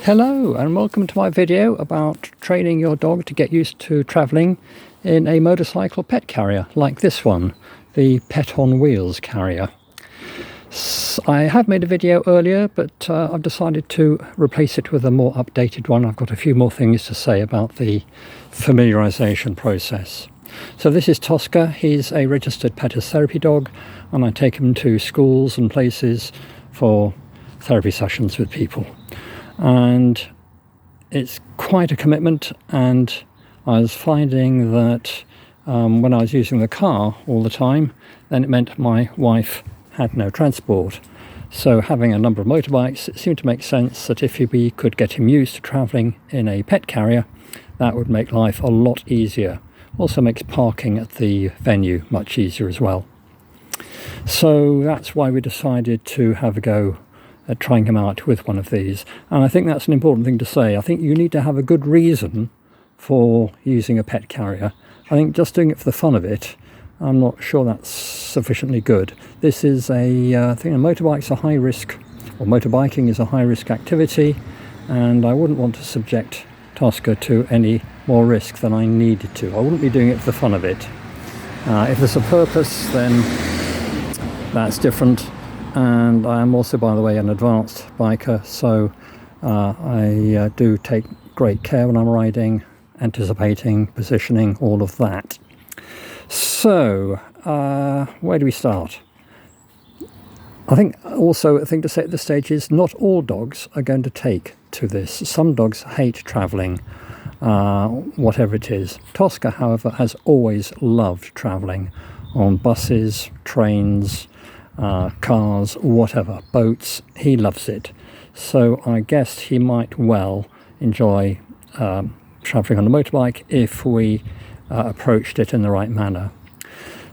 Hello and welcome to my video about training your dog to get used to travelling in a motorcycle pet carrier like this one, the Pet on Wheels carrier. I have made a video earlier, but I've decided to replace it with a more updated one. I've got a few more things to say about the familiarisation process. So this is Tosca. He's a registered pet therapy dog, and I take him to schools and places for therapy sessions with people. And it's quite a commitment, and I was finding that when I was using the car all the time, then it meant my wife had no transport. So having a number of motorbikes, it seemed to make sense that if we could get him used to travelling in a pet carrier, that would make life a lot easier. Also makes parking at the venue much easier as well. So that's why we decided to have a go at trying him out with one of these. And I think that's an important thing to say. I think you need to have a good reason for using a pet carrier. I think just doing it for the fun of it, I'm not sure that's sufficiently good. This is I think motorbike's a high risk, or motorbiking is a high risk activity, and I wouldn't want to subject Tosca to any more risk than I needed to. I wouldn't be doing it for the fun of it. If there's a purpose, then that's different. And I am also, by the way, an advanced biker, so I do take great care when I'm riding, anticipating, positioning, all of that. So where do we start? I think also a thing to say at this stage is not all dogs are going to take to this. Some dogs hate travelling, whatever it is. Tosca, however, has always loved travelling on buses, trains, cars, whatever, boats. He loves it. So I guess he might well enjoy travelling on a motorbike if we approached it in the right manner.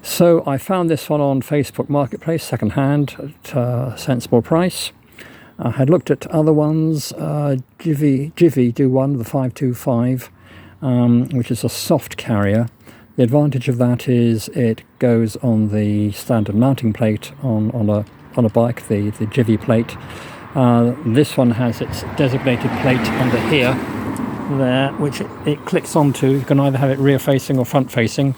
So I found this one on Facebook Marketplace, second hand, at a sensible price. I had looked at other ones. Givi do one, the 525, which is a soft carrier. The advantage of that is it goes on the standard mounting plate on a bike, the Givi plate. This one has its designated plate under here, there, which it clicks onto. You can either have it rear facing or front facing.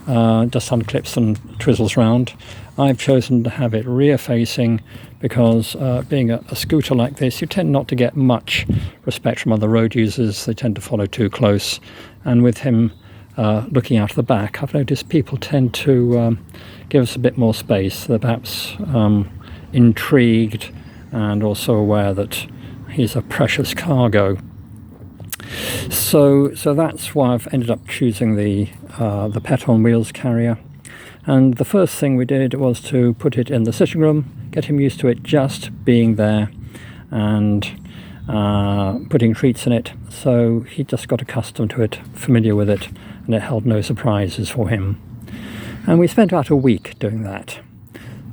Just unclips and twizzles round. I've chosen to have it rear facing because being a scooter like this, you tend not to get much respect from other road users. They tend to follow too close, and with him looking out of the back, I've noticed people tend to give us a bit more space. They're perhaps intrigued and also aware that he's a precious cargo. So that's why I've ended up choosing the Pet on Wheels carrier. And the first thing we did was to put it in the sitting room, get him used to it just being there, and putting treats in it. So he just got accustomed to it, familiar with it, and it held no surprises for him. And we spent about a week doing that.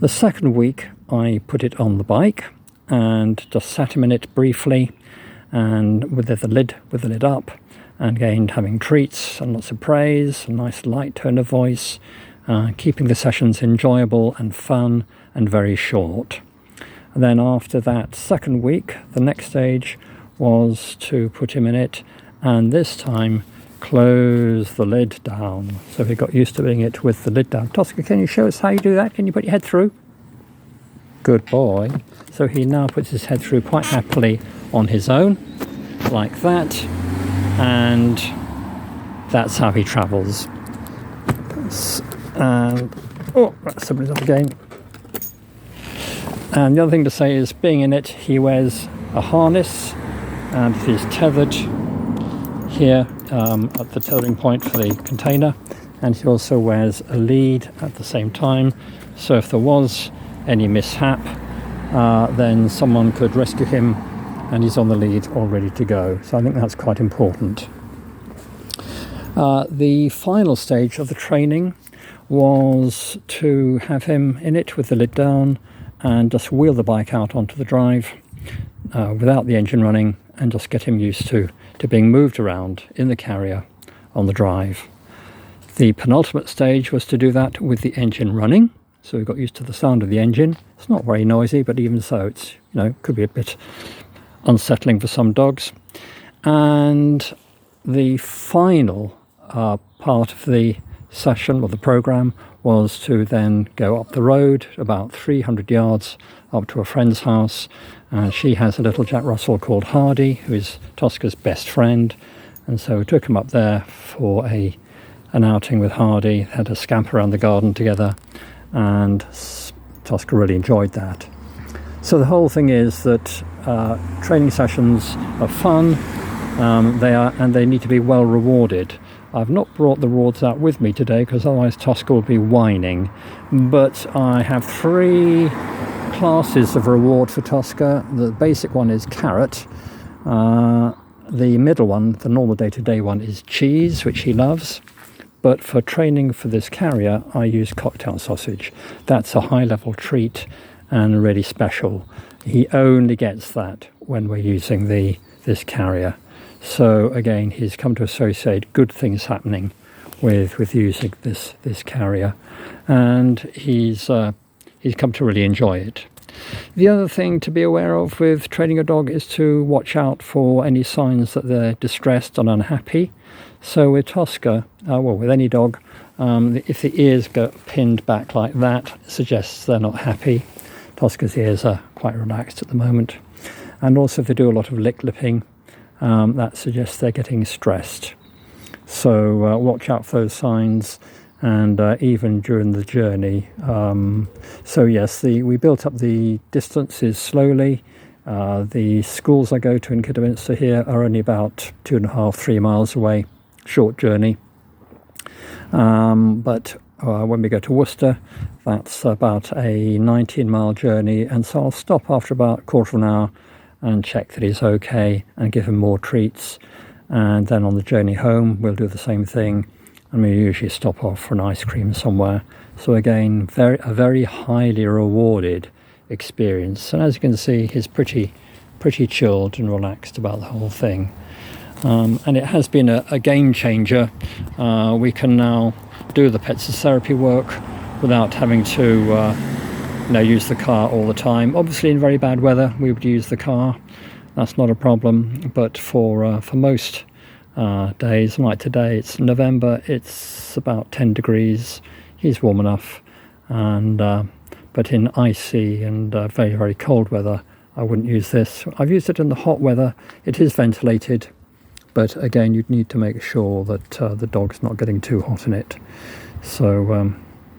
The second week I put it on the bike and just sat him in it briefly, and with the lid up, and again having treats and lots of praise, a nice light tone of voice, keeping the sessions enjoyable and fun and very short. And then after that second week, the next stage was to put him in it, and this time close the lid down. So he got used to doing it with the lid down. Tosca, can you show us how you do that? Can you put your head through? Good boy. So he now puts his head through quite happily on his own, like that, and that's how he travels. And that's somebody's up again. And the other thing to say is, being in it, he wears a harness, and he's tethered here at the tethering point for the container, and he also wears a lead at the same time, so if there was any mishap, then someone could rescue him, and he's on the lead all ready to go. So I think that's quite important. The final stage of the training was to have him in it with the lid down and just wheel the bike out onto the drive without the engine running, and just get him used to being moved around in the carrier on the drive. The penultimate stage was to do that with the engine running, so we got used to the sound of the engine. It's not very noisy, but even so, it's, could be a bit unsettling for some dogs. And the final part of the session or the program was to then go up the road about 300 yards up to a friend's house, and she has a little Jack Russell called Hardy, who is Tosca's best friend, and so we took him up there for an outing with Hardy, had a scamper around the garden together, and Tosca really enjoyed that. So the whole thing is that training sessions are fun, and they need to be well rewarded. I've not brought the rewards out with me today because otherwise Tosca will be whining, but I have 3 classes of reward for Tosca. The basic one is carrot, the middle one, the normal day-to-day one, is cheese, which he loves, but for training for this carrier I use cocktail sausage. That's a high-level treat and really special. He only gets that when we're using this carrier. So again, he's come to associate good things happening with using this carrier, and he's come to really enjoy it. The other thing to be aware of with training a dog is to watch out for any signs that they're distressed and unhappy. So with Tosca, well, with any dog, if the ears go pinned back like that, it suggests they're not happy. Tosca's ears are quite relaxed at the moment. And also if they do a lot of lipping, that suggests they're getting stressed. So watch out for those signs, and even during the journey. So yes, we built up the distances slowly. The schools I go to in Kidderminster here are only about 2.5–3 miles away, short journey. But when we go to Worcester, that's about a 19-mile journey, and so I'll stop after about a quarter of an hour and check that he's okay and give him more treats. And then on the journey home we'll do the same thing, and we usually stop off for an ice cream somewhere. So again, a very highly rewarded experience, and as you can see, he's pretty chilled and relaxed about the whole thing. And it has been a game changer. We can now do the pets therapy work without having to use the car all the time. Obviously in very bad weather we would use the car, that's not a problem, but for most days, like today, it's November, it's about 10 degrees, he's warm enough, and but in icy and very, very cold weather I wouldn't use this. I've used it in the hot weather. It is ventilated, but again you'd need to make sure that the dog's not getting too hot in it. So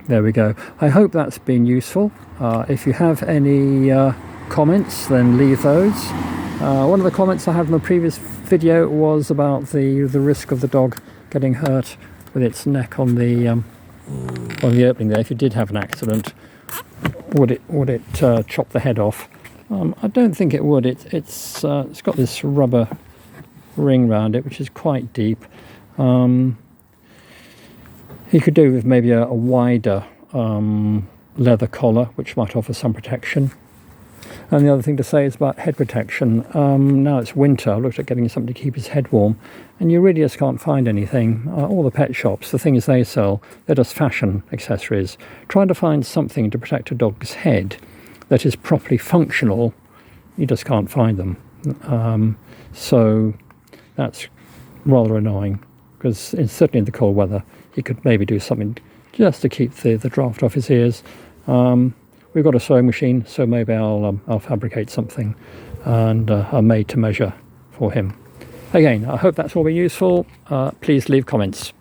there we go. I hope that's been useful. If you have any comments, then leave those. One of the comments I had in the previous video was about the risk of the dog getting hurt with its neck on the opening there. If you did have an accident, would it chop the head off? I don't think it would. It's got this rubber ring round it, which is quite deep. You could do with maybe a wider leather collar, which might offer some protection. And the other thing to say is about head protection. Now it's winter, I looked at getting something to keep his head warm, and you really just can't find anything. All the pet shops, the things they sell, they're just fashion accessories. Trying to find something to protect a dog's head that is properly functional, you just can't find them. So that's rather annoying, because certainly in the cold weather he could maybe do something just to keep the draft off his ears. We've got a sewing machine, so maybe I'll fabricate something and a made to measure for him. Again, I hope that's all been useful. Please leave comments.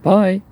Bye.